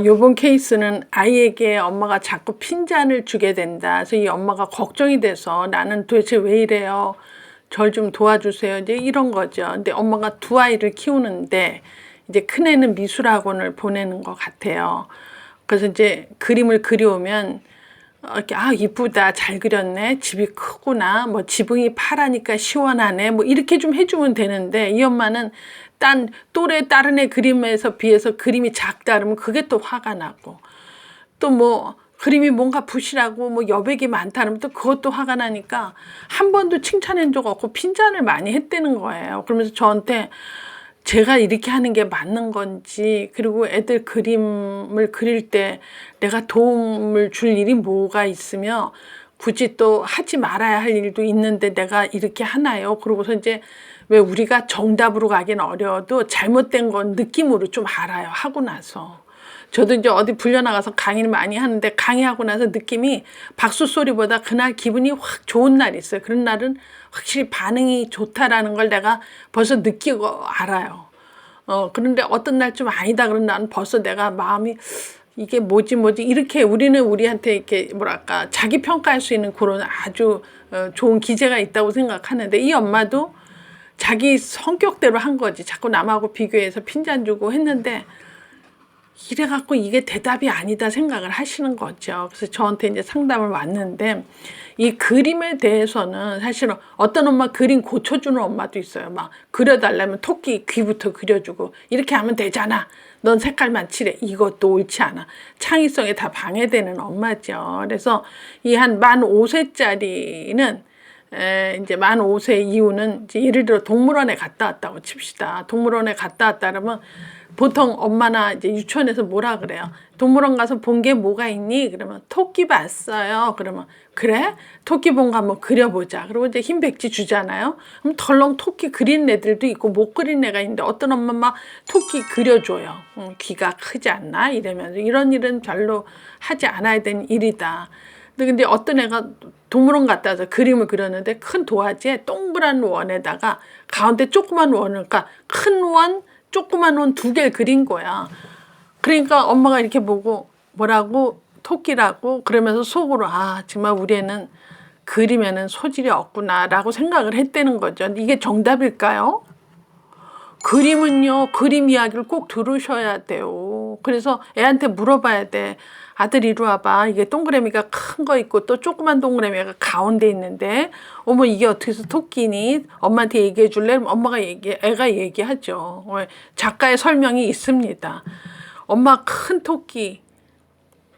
요번 케이스는 아이에게 엄마가 자꾸 핀잔을 주게 된다. 그래서 이 엄마가 걱정이 돼서 나는 도대체 왜 이래요? 절 좀 도와주세요. 이제 이런 거죠. 근데 엄마가 두 아이를 키우는데 이제 큰애는 미술학원을 보내는 것 같아요. 그래서 이제 그림을 그려오면 이렇게 이쁘다, 잘 그렸네, 집이 크구나, 뭐 지붕이 파라니까 시원하네, 뭐 이렇게 좀 해주면 되는데 이 엄마는 딴 또래 다른 애 그림에서 비해서 그림이 작다 그러면 그게 또 화가 나고, 또 뭐 그림이 뭔가 부실하고 뭐 여백이 많다 그러면 또 그것도 화가 나니까 한 번도 칭찬한 적 없고 핀잔을 많이 했다는 거예요. 그러면서 저한테 제가 이렇게 하는 게 맞는 건지, 그리고 애들 그림을 그릴 때 내가 도움을 줄 일이 뭐가 있으며 굳이 또 하지 말아야 할 일도 있는데 내가 이렇게 하나요? 그러고서 이제 왜 우리가 정답으로 가긴 어려워도 잘못된 건 느낌으로 좀 알아요, 하고 나서. 저도 이제 어디 불려나가서 강의를 많이 하는데 강의하고 나서 느낌이 박수 소리보다 그날 기분이 확 좋은 날이 있어요. 그런 날은 확실히 반응이 좋다라는 걸 내가 벌써 느끼고 알아요. 그런데 어떤 날 좀 아니다 그런 날은 벌써 내가 마음이 이게 뭐지 이렇게 우리는 우리한테 이렇게 뭐랄까 자기 평가할 수 있는 그런 아주 좋은 기제가 있다고 생각하는데, 이 엄마도 자기 성격대로 한 거지. 자꾸 남하고 비교해서 핀잔 주고 했는데 이래갖고 이게 대답이 아니다 생각을 하시는 거죠. 그래서 저한테 이제 상담을 왔는데, 이 그림에 대해서는 사실은 어떤 엄마 그림 고쳐주는 엄마도 있어요. 막 그려달라면 토끼 귀부터 그려주고 이렇게 하면 되잖아, 넌 색깔만 칠해, 이것도 옳지 않아. 창의성에 다 방해되는 엄마죠. 그래서 이 한 만 5세짜리는 이제 만 5세 이후는 이제 예를 들어 동물원에 갔다 왔다고 칩시다. 동물원에 갔다 왔다 그러면 보통 엄마나 이제 유치원에서 뭐라 그래요? 동물원 가서 본 게 뭐가 있니? 그러면 토끼 봤어요. 그러면 그래? 토끼 본 거 한번 그려보자. 그리고 이제 흰 백지 주잖아요. 그럼 덜렁 토끼 그린 애들도 있고 못 그린 애가 있는데 어떤 엄마 막 토끼 그려줘요. 귀가 크지 않나? 이러면서 이런 일은 별로 하지 않아야 되는 일이다. 근데 어떤 애가 동물원 갔다 와서 그림을 그렸는데 큰 도화지에 동그란 원에다가 가운데 조그만 원을, 그러니까 큰 원, 조그만 원 두 개를 그린 거야. 그러니까 엄마가 이렇게 보고 뭐라고, 토끼라고, 그러면서 속으로 정말 우리 애는 그림에는 소질이 없구나라고 생각을 했다는 거죠. 이게 정답일까요? 그림은요, 그림 이야기를 꼭 들으셔야 돼요. 그래서 애한테 물어봐야 돼. 아들 이리 와봐. 이게 동그라미가 큰 거 있고 또 조그만 동그라미가 가운데 있는데, 어머 이게 어떻게 해서 토끼니? 엄마한테 얘기해 줄래? 엄마가 애가 얘기하죠. 작가의 설명이 있습니다. 엄마 큰 토끼,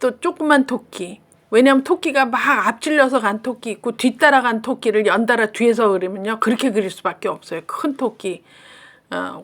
또 조그만 토끼. 왜냐하면 토끼가 막 앞질려서 간 토끼 있고 뒤따라간 토끼를 연달아 뒤에서 그리면요, 그렇게 그릴 수밖에 없어요. 큰 토끼.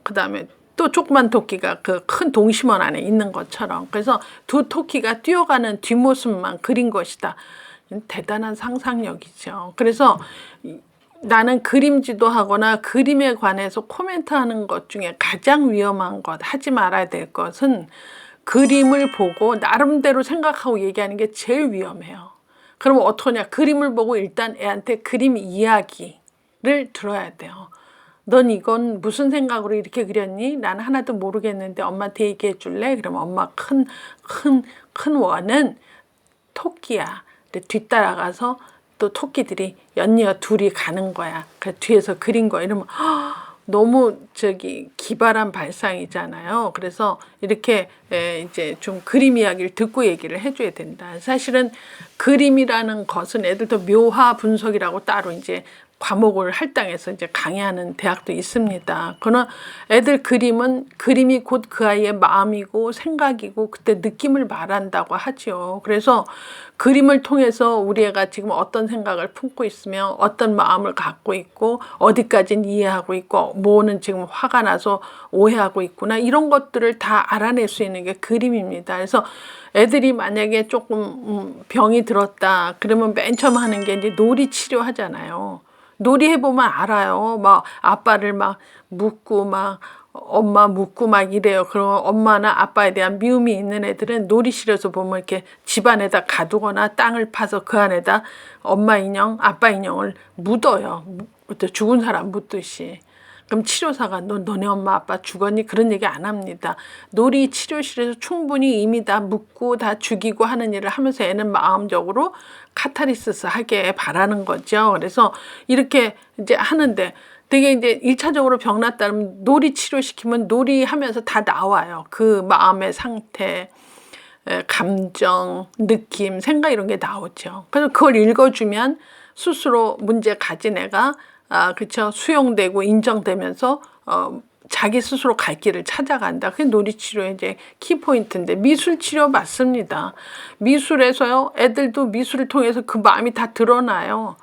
그 다음에 또 조그만 토끼가 그 큰 동심원 안에 있는 것처럼. 그래서 두 토끼가 뛰어가는 뒷모습만 그린 것이다. 대단한 상상력이죠. 그래서 나는 그림 지도하거나 그림에 관해서 코멘트하는 것 중에 가장 위험한 것, 하지 말아야 될 것은 그림을 보고 나름대로 생각하고 얘기하는 게 제일 위험해요. 그러면 어떡하냐? 그림을 보고 일단 애한테 그림 이야기를 들어야 돼요. 넌 이건 무슨 생각으로 이렇게 그렸니? 난 하나도 모르겠는데 엄마한테 얘기해 줄래? 그러면 엄마 큰 원은 토끼야. 뒤따라가서 또 토끼들이 연이어 둘이 가는 거야. 그 뒤에서 그린 거야. 이러면 너무 기발한 발상이잖아요. 그래서 이렇게 이제 좀 그림 이야기를 듣고 얘기를 해줘야 된다. 사실은 그림이라는 것은 애들도 묘화 분석이라고 따로 이제 과목을 할당해서 이제 강의하는 대학도 있습니다. 그러나 애들 그림이 곧 그 아이의 마음이고 생각이고 그때 느낌을 말한다고 하죠. 그래서 그림을 통해서 우리 애가 지금 어떤 생각을 품고 있으며 어떤 마음을 갖고 있고 어디까지는 이해하고 있고 뭐는 지금 화가 나서 오해하고 있구나, 이런 것들을 다 알아낼 수 있는 게 그림입니다. 그래서 애들이 만약에 조금 병이 들었다 그러면 맨 처음 하는 게 이제 놀이 치료 하잖아요. 놀이 해보면 알아요. 막 아빠를 막 묻고 막 엄마 묻고 막 이래요. 그럼 엄마나 아빠에 대한 미움이 있는 애들은 놀이실에서 보면 이렇게 집안에다 가두거나 땅을 파서 그 안에다 엄마 인형, 아빠 인형을 묻어요. 죽은 사람 묻듯이. 그럼 치료사가 너네 엄마 아빠 죽었니? 그런 얘기 안 합니다. 놀이 치료실에서 충분히 이미 다 묻고 다 죽이고 하는 일을 하면서 애는 마음적으로 카타르시스 하게 바라는 거죠. 그래서 이렇게 이제 하는데 되게 이제 1차적으로 병 났다면 놀이 치료시키면 놀이하면서 다 나와요. 그 마음의 상태, 감정, 느낌, 생각 이런 게 나오죠. 그래서 그걸 읽어주면 스스로 문제 가진 애가 그쵸, 수용되고 인정되면서 자기 스스로 갈 길을 찾아간다. 그게 놀이치료의 이제 키포인트인데, 미술치료 맞습니다. 미술에서요, 애들도 미술을 통해서 그 마음이 다 드러나요.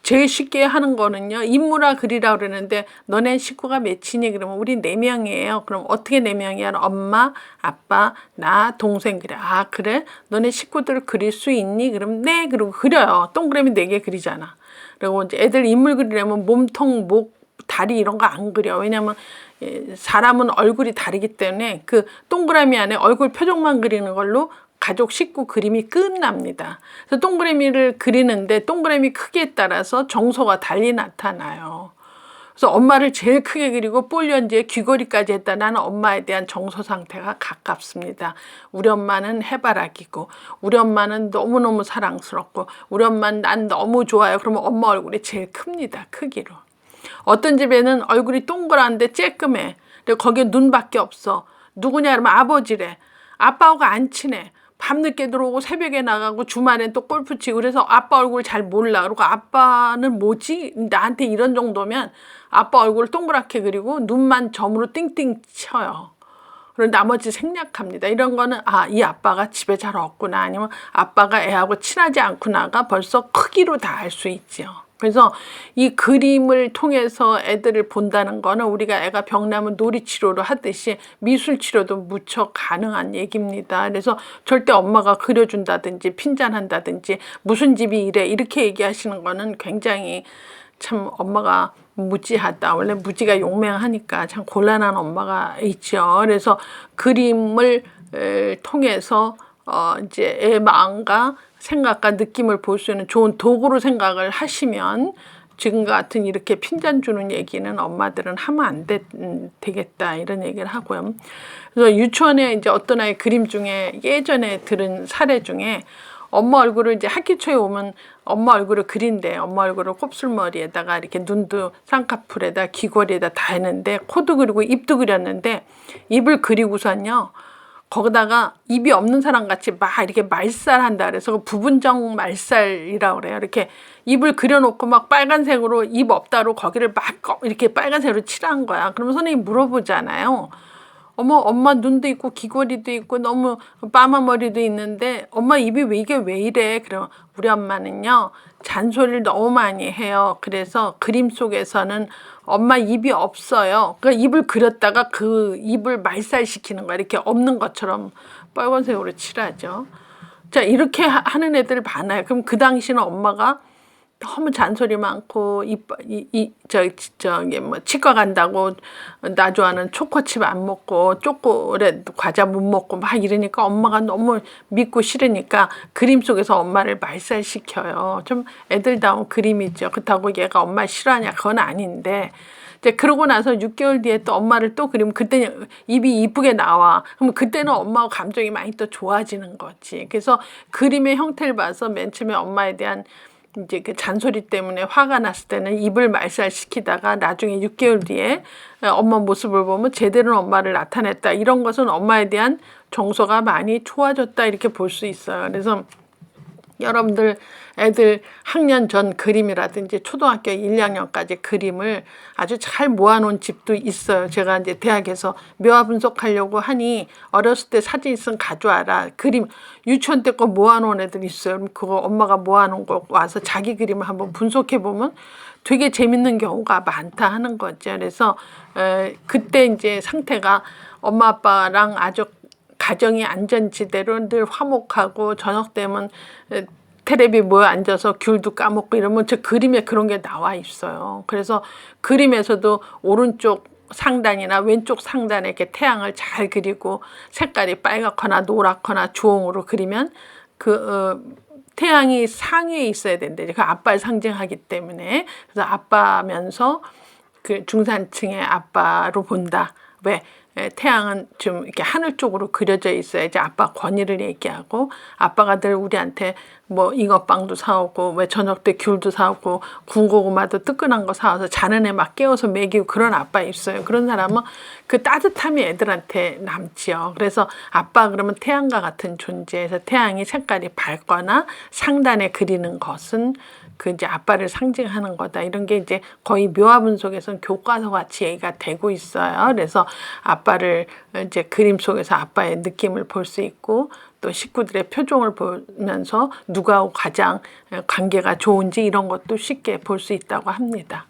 제일 쉽게 하는 거는요, 인물화 그리라 그러는데 너네 식구가 몇이니? 그러면 우리 4명이에요. 그럼 어떻게 4명이야? 엄마, 아빠, 나, 동생. 그래. 아, 그래? 너네 식구들 그릴 수 있니? 그럼 네. 그리고 그려요. 동그라미 4개 그리잖아. 그리고 이제 애들 인물 그리려면 몸통, 목, 다리 이런 거 안 그려. 왜냐면 사람은 얼굴이 다르기 때문에 그 동그라미 안에 얼굴 표정만 그리는 걸로 가족 식구 그림이 끝납니다. 그래서 동그라미를 그리는데 동그라미 크기에 따라서 정서가 달리 나타나요. 그래서 엄마를 제일 크게 그리고 볼련지에 귀걸이까지 했다. 나는 엄마에 대한 정서 상태가 가깝습니다. 우리 엄마는 해바라기고, 우리 엄마는 너무너무 사랑스럽고, 우리 엄마는 난 너무 좋아요. 그러면 엄마 얼굴이 제일 큽니다. 크기로. 어떤 집에는 얼굴이 동그란데 쬐끔해. 근데 거기에 눈밖에 없어. 누구냐 그러면 아버지래. 아빠하고 안 친해. 밤늦게 들어오고 새벽에 나가고 주말엔 또 골프 치고, 그래서 아빠 얼굴 잘 몰라. 그리고 아빠는 뭐지? 나한테 이런 정도면 아빠 얼굴을 동그랗게 그리고 눈만 점으로 띵띵 쳐요. 그리고 나머지 생략합니다. 이런 거는 이 아빠가 집에 잘 없구나, 아니면 아빠가 애하고 친하지 않구나가 벌써 크기로 다 알 수 있죠. 그래서 이 그림을 통해서 애들을 본다는 거는 우리가 애가 병나면 놀이치료를 하듯이 미술치료도 무척 가능한 얘기입니다. 그래서 절대 엄마가 그려준다든지 핀잔한다든지 무슨 집이 이래 이렇게 얘기하시는 거는 굉장히 참 엄마가 무지하다. 원래 무지가 용맹하니까 참 곤란한 엄마가 있죠. 그래서 그림을 통해서 이제 애 마음과 생각과 느낌을 볼 수 있는 좋은 도구로 생각을 하시면 지금 같은 이렇게 핀잔 주는 얘기는 엄마들은 하면 안 되겠다 이런 얘기를 하고요. 그래서 유치원에 이제 어떤 아이 그림 중에 예전에 들은 사례 중에 엄마 얼굴을 이제 학기 초에 오면 엄마 얼굴을 그린대. 엄마 얼굴을 곱슬머리에다가 이렇게 눈도 쌍꺼풀에다 귀걸이에다 다 했는데 코도 그리고 입도 그렸는데 입을 그리고선요. 거기다가 입이 없는 사람 같이 막 이렇게 말살한다 그래서 그 부분적 말살이라고 그래요. 이렇게 입을 그려놓고 막 빨간색으로 입 없다로 거기를 막 이렇게 빨간색으로 칠한 거야. 그러면 선생님이 물어보잖아요. 어머, 엄마 눈도 있고 귀걸이도 있고 너무 빠마머리도 있는데 엄마 입이 이게 왜 이래? 그럼 우리 엄마는요 잔소리를 너무 많이 해요. 그래서 그림 속에서는 엄마 입이 없어요. 그러니까 입을 그렸다가 그 입을 말살시키는 거야. 이렇게 없는 것처럼 빨간색으로 칠하죠. 자, 이렇게 하는 애들 많아요. 그럼 그 당시는 엄마가 너무 잔소리 많고 저기 뭐 치과 간다고 나 좋아하는 초코칩 안 먹고 초콜릿 과자 못 먹고 막 이러니까 엄마가 너무 믿고 싫으니까 그림 속에서 엄마를 말살시켜요. 좀 애들다운 그림이죠. 그렇다고 얘가 엄마 싫어하냐? 그건 아닌데 이제 그러고 나서 6개월 뒤에 또 엄마를 또 그리면 그때는 입이 이쁘게 나와. 그럼 그때는 엄마가 감정이 많이 또 좋아지는 거지. 그래서 그림의 형태를 봐서 맨 처음에 엄마에 대한 이제 그 잔소리 때문에 화가 났을 때는 입을 말살시키다가 나중에 6개월 뒤에 엄마 모습을 보면 제대로 엄마를 나타냈다. 이런 것은 엄마에 대한 정서가 많이 좋아졌다 이렇게 볼 수 있어요. 그래서 여러분들 애들 학년 전 그림이라든지 초등학교 1, 2학년까지 그림을 아주 잘 모아놓은 집도 있어요. 제가 이제 대학에서 묘화 분석하려고 하니 어렸을 때 사진 있으면 가져와라. 그림 유치원 때 거 모아놓은 애들 있어요. 그거 엄마가 모아놓은 거 와서 자기 그림을 한번 분석해보면 되게 재밌는 경우가 많다 하는 거죠. 그래서 그때 이제 상태가 엄마 아빠랑 아주 가정이 안전지대로 늘 화목하고 저녁 되면 텔레비 모여 앉아서 귤도 까먹고 이러면 저 그림에 그런 게 나와 있어요. 그래서 그림에서도 오른쪽 상단이나 왼쪽 상단에 이렇게 태양을 잘 그리고 색깔이 빨갛거나 노랗거나 주홍으로 그리면 그 태양이 상위에 있어야 된대. 그 아빠를 상징하기 때문에. 그래서 아빠면서 그 중산층의 아빠로 본다. 왜? 태양은 좀 이렇게 하늘 쪽으로 그려져 있어야지 아빠 권위를 얘기하고, 아빠가 늘 우리한테 뭐 잉어빵도 사오고 왜 저녁 때 귤도 사오고 군고구마도 뜨끈한 거 사와서 자는 애 막 깨워서 먹이고 그런 아빠 있어요. 그런 사람은 그 따뜻함이 애들한테 남지요. 그래서 아빠 그러면 태양과 같은 존재에서 태양이 색깔이 밝거나 상단에 그리는 것은 그 이제 아빠를 상징하는 거다. 이런 게 이제 거의 묘화분 속에서는 교과서 같이 얘기가 되고 있어요. 그래서 아빠를 이제 그림 속에서 아빠의 느낌을 볼 수 있고, 또 식구들의 표정을 보면서 누가 가장 관계가 좋은지 이런 것도 쉽게 볼 수 있다고 합니다.